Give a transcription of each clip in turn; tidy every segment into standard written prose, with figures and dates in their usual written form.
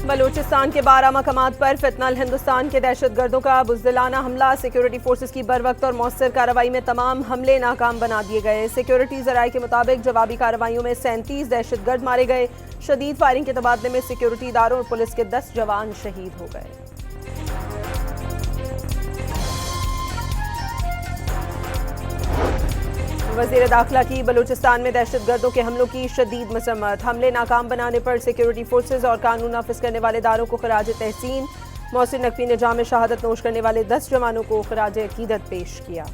बलूचिस्तान के 12 मकामात पर फितनल हिंदुस्तान के दहशतगर्दों का बुज़दिलाना हमला। सिक्योरिटी फोर्सेस की बरवक्त और मौसर कार्रवाई में तमाम हमले नाकाम बना दिए गए। सिक्योरिटी ज़राए के मुताबिक जवाबी कार्रवाइयों में 37 दहशतगर्द मारे गए। शदीद फायरिंग के तबादले में सिक्योरिटी इदारों और पुलिस के 10 जवान शहीद हो गए। वज़ीर दाखिला की बलूचिस्तान में दहशतगर्दों के हमलों की शदीद मसम्मत। हमले नाकाम बनाने पर सिक्योरिटी फोर्सेज और कानून नाफिज करने वाले इदारों को खराज तहसीन। मौसिन नकवी ने जाम शहादत नोश करने वाले 10 जवानों को खराज अकीदत पेश किया।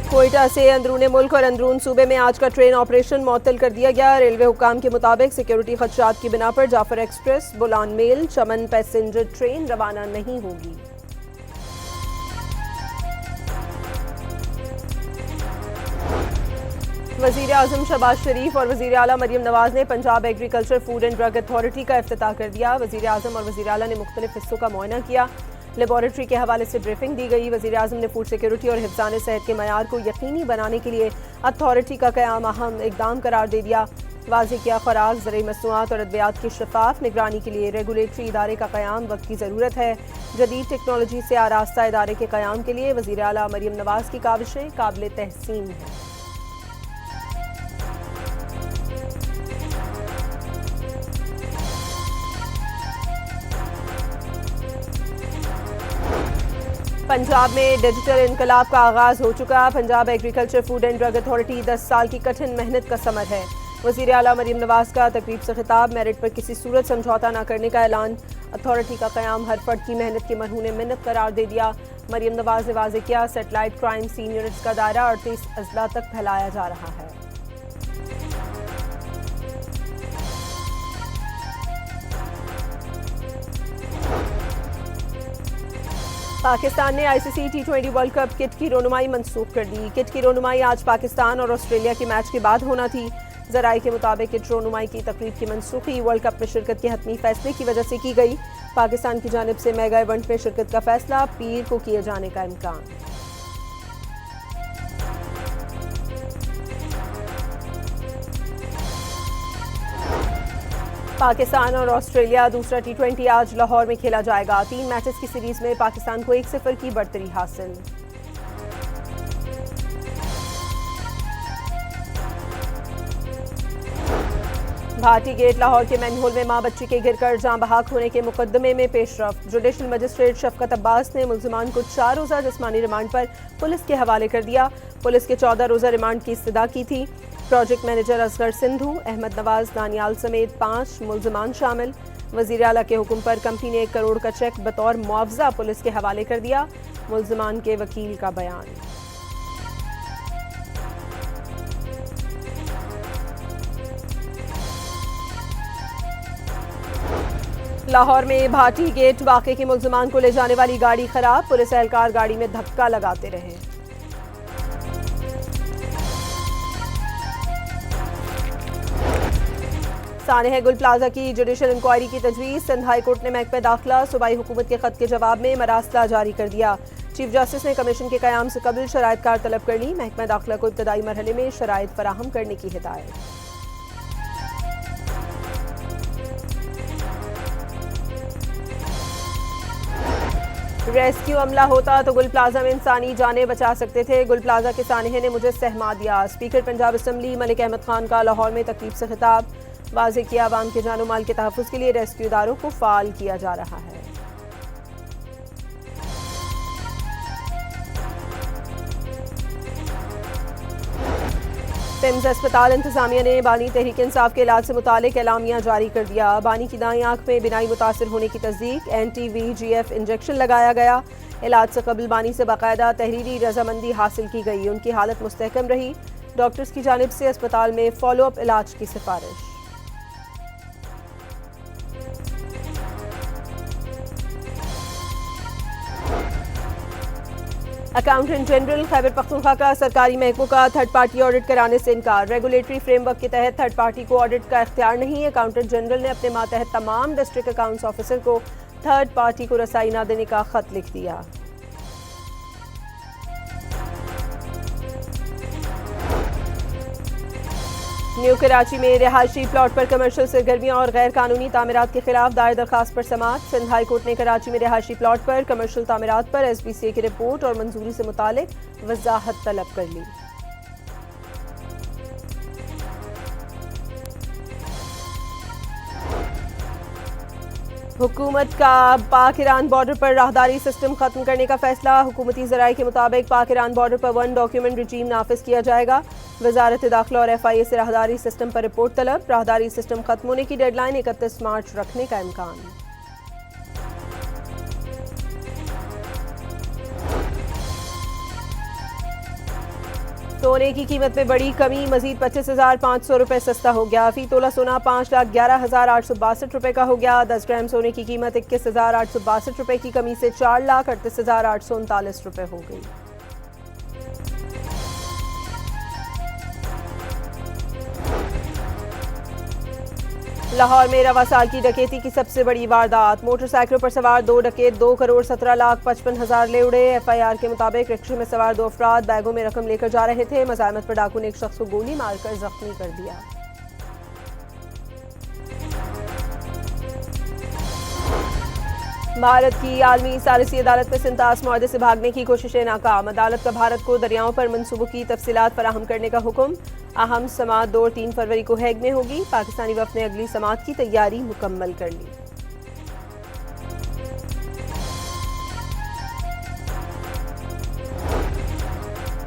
कोयटा से अंदरून मुल्क और अंदरून सूबे में आज का ट्रेन ऑपरेशन मुअत्तल कर दिया गया। रेलवे हुक्काम के मुताबिक सिक्योरिटी खदशात की बिना पर जाफर एक्सप्रेस, बुलान मेल, चमन पैसेंजर ट्रेन रवाना नहीं होगी। वज़ीर आज़म शहबाज शरीफ और वज़ीर आला मरियम नवाज ने Punjab agriculture food and drug authority का इफ्तिताह कर दिया। वज़ीर आज़म और वज़ीर आला ने मुख्तलिफ हिस्सों का मुआयना किया। लेबॉरेटरी के हवाले से ब्रीफिंग दी गई। वज़ीर आज़म ने फूड सिक्योरिटी और हिफ्ज़ान सेहत के मयार को यकीनी बनाने के लिए अथॉरिटी का क़याम अहम इक़दाम करार दे दिया। वाज़ेह किया खुराक, ज़रूरी मसनूआत और अद्वियात की शफाफ निगरानी के लिए रेगुलेटरी इदारे का क़याम वक्त की ज़रूरत है। जदीद टेक्नोलॉजी से आरास्ता इदारे के क़याम के लिए वज़ीर आला मरियम नवाज की काविशें काबिल तहसीन हैं। पंजाब में डिजिटल इनकलाब का आगाज हो चुका। Punjab agriculture food and drug authority 10 साल की कठिन मेहनत का समर है। वज़ीर आला मरियम नवाज का तकरीब से खिताब, मेरिट पर किसी सूरत समझौता न करने का ऐलान। अथॉरिटी का क़याम हर फर्द की मेहनत के मरहून मिन्नत करार दे दिया। मरियम नवाज ने वाज़ेह किया, सेटेलाइट क्राइम सीन यूनिट्स का दायरा 38 अजला तक फैलाया जा रहा है। पाकिस्तान ने ICC T20 world cup kit की रोनुमाई मंसूख कर दी। किट की रोनुमाई आज पाकिस्तान और ऑस्ट्रेलिया के मैच के बाद होना थी। ज़राए के मुताबिक किट रोनुमाई की तकरीब की मनसूखी वर्ल्ड कप में शिरकत के हतमी फैसले की वजह से की गई। पाकिस्तान की जानिब से मेगा इवेंट में शिरकत का फैसला पीर को किए जाने का इम्कान। पाकिस्तान और ऑस्ट्रेलिया दूसरा T20 आज लाहौर में खेला जाएगा। 3 मैचेस की सीरीज में पाकिस्तान को 1-0 की बढ़तरी हासिल। भाटी गेट लाहौर के मैनहोल में मां बच्ची के गिरकर जान बहक होने के मुकदमे में पेशरफ। जुडिशल मजिस्ट्रेट शफकत अब्बास ने मुल्जिमान को 4 रोज़ा जिस्मानी रिमांड पर पुलिस के हवाले कर दिया। पुलिस के 14 रोज़ा रिमांड की इस्तदा की थी। प्रोजेक्ट मैनेजर असगर सिंधु, अहमद नवाज, दानियाल समेत 5 मुल्जिमान शामिल। वज़ीर आला के हुक्म पर कंपनी ने 1 करोड़ का चेक बतौर मुआवजा पुलिस के हवाले कर दिया। मुल्जिमान के वकील का बयान। लाहौर में भाटी गेट वाक़े के मुल्जिमान को ले जाने वाली गाड़ी खराब। पुलिस एहलकार गाड़ी में धक्का लगाते रहे। सानेह गुल प्लाजा की जुडिशल इंक्वायरी की तजवीज़। सिंध हाई कोर्ट ने महकमे दाखिला सूबाई हुकूमत के खत के जवाब में मरासला जारी कर दिया। चीफ जस्टिस ने कमीशन के क़याम से कबल शराइत कार तलब कर ली। महकमा दाखिला को इब्तदाई मरहले में शराइत फराहम करने की हिदायत। रेस्क्यू अमला होता तो गुल प्लाजा में इंसानी जानें बचा सकते थे। गुल प्लाजा के सानेह ने मुझे सहमा दिया। स्पीकर पंजाब असम्बली मलिक अहमद खान का लाहौर में तकरीब से खिताब। वाज़ेह किया, अवाम के जानो माल के तहफ़्फ़ुज़ के लिए रेस्क्यू इदारों को फ़ाल किया जा रहा है। पिम्स अस्पताल इंतजामिया ने बानी तहरीक इंसाफ के इलाज से मुतालिक एलामिया जारी कर दिया। बानी की दाईं आंख में बिनाई मुतासिर होने की तस्दीक। NTVGF इंजेक्शन लगाया गया। इलाज से कबल बानी से बाकायदा तहरीरी रजामंदी हासिल की गई। उनकी हालत मुस्तहकम रही। डॉक्टर्स की जानिब से अस्पताल में फॉलो अप इलाज की सिफारिश। अकाउंटेंट जनरल खैबर पख्तूनख्वा का सरकारी महकमों का थर्ड पार्टी ऑडिट कराने से इनकार। रेगुलेटरी फ्रेमवर्क के तहत थर्ड पार्टी को ऑडिट का इख्तियार नहीं। अकाउंटेंट जनरल ने अपने मातहत तमाम डिस्ट्रिक्ट अकाउंट्स ऑफिसर को थर्ड पार्टी को रसाई न देने का खत लिख दिया। न्यू कराची में रिहायशी प्लॉट पर कमर्शियल सरगर्मियां और गैर कानूनी तामीरात के खिलाफ दायर दरखास्त पर समाअत। सिंध हाई कोर्ट ने कराची में रिहायशी प्लॉट पर कमर्शियल तामीरात पर SPCA की रिपोर्ट और मंजूरी से मुतालिक वजाहत तलब कर ली। हुकूमत का पाक ईरान बॉर्डर पर राहदारी सिस्टम खत्म करने का फैसला। हुकूमती ज़राए के मुताबिक पाक ईरान बॉर्डर पर 1 डॉक्यूमेंट रजीम नाफिज किया जाएगा। वजारत दाखिला और FIA से राहदारी सिस्टम पर रिपोर्ट तलब। राहदारी सिस्टम खत्म होने की डेडलाइन 31 मार्च रखने का इम्कान। सोने की कीमत में बड़ी कमी, मजीद 25,500 रुपये सस्ता हो गया। फी तोला सोना 5,11,862 रुपये का हो गया। 10 ग्राम सोने की कीमत 21,862 रुपये की कमी से 4,38,839 रुपये हो गई। लाहौर में रवा साल की डकैती की सबसे बड़ी वारदात। मोटरसाइकिलों पर सवार 2 डकैत 2,17,55,000 ले उड़े। FIR के मुताबिक रिक्शे में सवार 2 अफराद बैगों में रकम लेकर जा रहे थे। मज़ाहमत पर डाकू ने एक शख्स को गोली मारकर जख्मी कर दिया। भारत की आलमी सालिसी अदालत में सिंतास मुआहदे से भागने की कोशिशें नाकाम। अदालत का भारत को दरियाओं पर मंसूबों की तफसीलात फराहम करने का हुक्म। अहम समाअत 2 और 3 फरवरी को हैग में होगी। पाकिस्तानी वफ़द ने अगली समाअत की तैयारी मुकम्मल कर ली।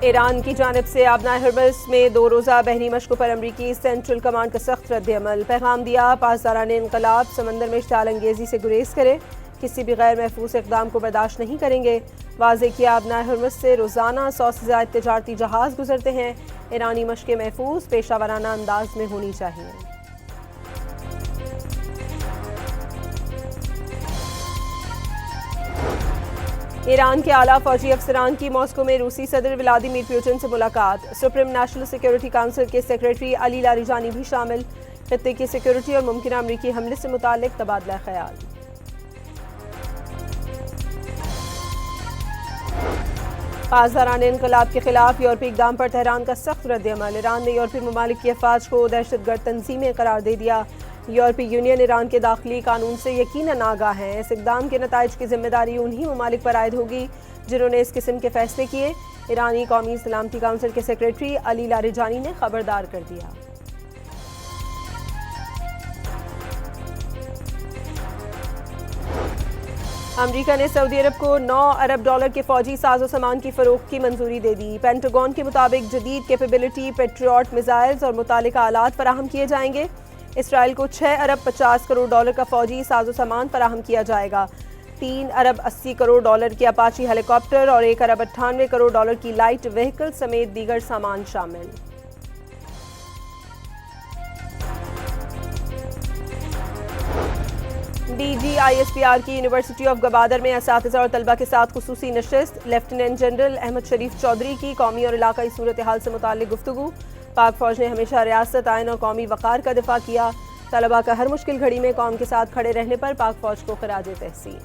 ईरान की जानिब से आबनाए हर्मस में 2 रोज़ा बहरी मशकों पर अमरीकी सेंट्रल कमांड का सख्त रद्द-ए-अमल। पैगाम दिया, पासदारान इनकलाब समंदर में इश्तिआल अंगेजी से गुरेज करे, किसी भी गैर महफूज इक़दाम को बर्दाश्त नहीं करेंगे। वाज़ेह किया, आबनाए हर्मस से रोज़ाना 100 से ज़ायद तिजारती जहाज़ गुजरते हैं। ईरानी मशक़ें महफूज पेशावराना अंदाज में होनी चाहिए। ईरान के आला फौजी अफसरान की मॉस्को में रूसी सदर व्लादिमीर पुतिन से मुलाकात। सुप्रीम नेशनल सिक्योरिटी काउंसिल के सेक्रेटरी अली लारिजानी भी शामिल। खित्ते की सिक्योरिटी और मुमकिन अमरीकी हमले से मुतालिक तबादला ख्याल। पासदारान इनकलाब के खिलाफ यूरोपीय इक़दाम पर तेहरान का सख्त रद्द-ए-अमल। ईरान ने यूरोपीय ममालिक की अफवाज को दहशतगर्द तंजीमें करार दे दिया। यूरोपीय यूनियन ईरान के दाखिली कानून से यकीनन आगाह है। इस इक़दाम के नताइज की जिम्मेदारी उन्हीं ममालिक पर आयद होगी जिन्होंने इस किस्म के फैसले किए। ईरानी कौमी सलामती काउंसिल के सेक्रेटरी अली लारिजानी ने खबरदार कर दिया। अमरीका ने सऊदी अरब को 9 अरब डॉलर के फौजी साजो सामान की फरोख्त की मंजूरी दे दी। पेंटागन के मुताबिक जदीद कैपेबिलिटी पेट्रियट मिसाइल्स और मुतालिका आलात फराहम किए जाएंगे। इसराइल को 6 अरब 50 करोड़ डॉलर का फौजी साजो सामान फराहम किया जाएगा। 3 अरब 80 करोड़ डॉलर के अपाची हेलीकॉप्टर और 1 अरब 98 करोड़ डॉलर की लाइट व्हीकल समेत दीगर सामान शामिल। DGISPR की यूनिवर्सिटी ऑफ गवादर में असातिज़ा और तलबा के साथ खुसूसी नशिस्त। लेफ्टिनेंट जनरल अहमद शरीफ चौधरी की कौमी और इलाकाई सूरत हाल से मुताल्लिक गुफ्तगू। पाक फौज ने हमेशा रियासत, आइन और कौमी वक़ार का दिफा किया। तलबा का हर मुश्किल घड़ी में कौम के साथ खड़े रहने पर पाक फौज को खराज तहसीन।